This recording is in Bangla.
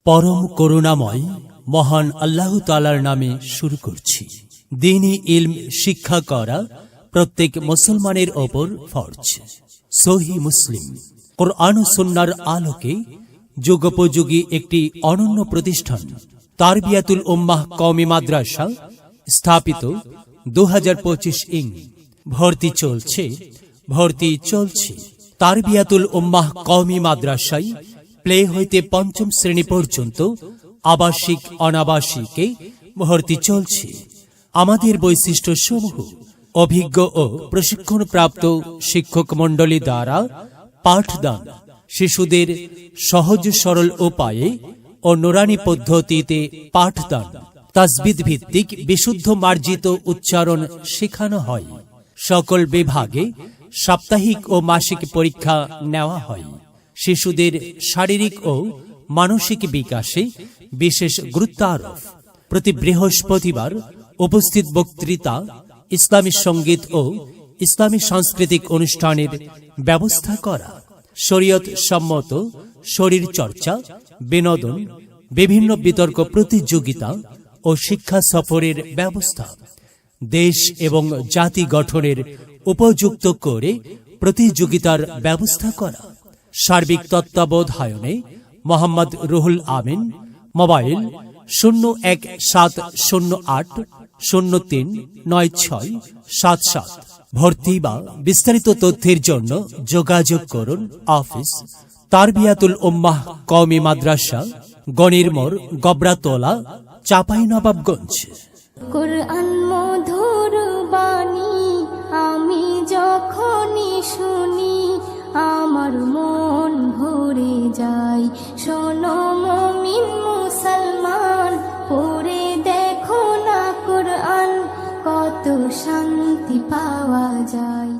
পরম করুণাময় মহান আল্লাহ তাআলার নামে শুরু করছি। দ্বীনি ইলম শিক্ষা করা প্রত্যেক মুসলমানের ওপর ফরজ। সহিহ মুসলিম। কুরআন ও সুন্নাহর আলোকে যুগোপযোগী একটি অনন্য প্রতিষ্ঠান তারবিয়াতুল উম্মাহ কওমি মাদ্রাসা স্থাপিত 2025 ইং। ভর্তি চলছে। তারবিয়াতুল উম্মাহ কওমি মাদ্রাসায় প্লে হইতে পঞ্চম শ্রেণী পর্যন্ত আবাসিক অনাবাসিকে ভর্তি চলছে। আমাদের বৈশিষ্ট্য সমূহ: অভিজ্ঞ ও প্রশিক্ষণপ্রাপ্ত শিক্ষক মণ্ডলী দ্বারা পাঠদান, শিশুদের সহজ সরল উপায়ে ও নুরানি পদ্ধতিতে পাঠদান, তাজবিদ ভিত্তিক বিশুদ্ধ মার্জিত উচ্চারণ শেখানো হয়। সকল বিভাগে সাপ্তাহিক ও মাসিক পরীক্ষা নেওয়া হয়। শিশুদের শারীরিক ও মানসিক বিকাশে বিশেষ গুরুত্ব আরোপ। প্রতি বৃহস্পতিবার উপস্থিত বক্তৃতা, ইসলামী সঙ্গীত ও ইসলামী সাংস্কৃতিক অনুষ্ঠানের ব্যবস্থা করা, শরীয়ত সম্মত শরীর চর্চা, বিনোদন, বিভিন্ন বিতর্ক প্রতিযোগিতা ও শিক্ষা সফরের ব্যবস্থা, দেশ এবং জাতি গঠনের উপযুক্ত করে প্রতিযোগিতার ব্যবস্থা করা। সার্বিক তত্ত্বাবধায়নে মোহাম্মদ রুহুল আমিন। মোবাইল 017080399677। ভর্তি বা বিস্তারিত তথ্যের জন্য যোগাযোগ করুন অফিস তারবিয়াতুল উম্মাহ কওমি মাদ্রাসা, গণির মোড়, গবরাতলা, চাঁপাইনবাবগঞ্জ। কুরআন মধুর বাণী আমি যখনই শুনি, আমার মন ভরে যায়। শোনো মুমিন মুসলমান, পড়ে দেখো না কুরআন, কত শান্তি পাওয়া যায়।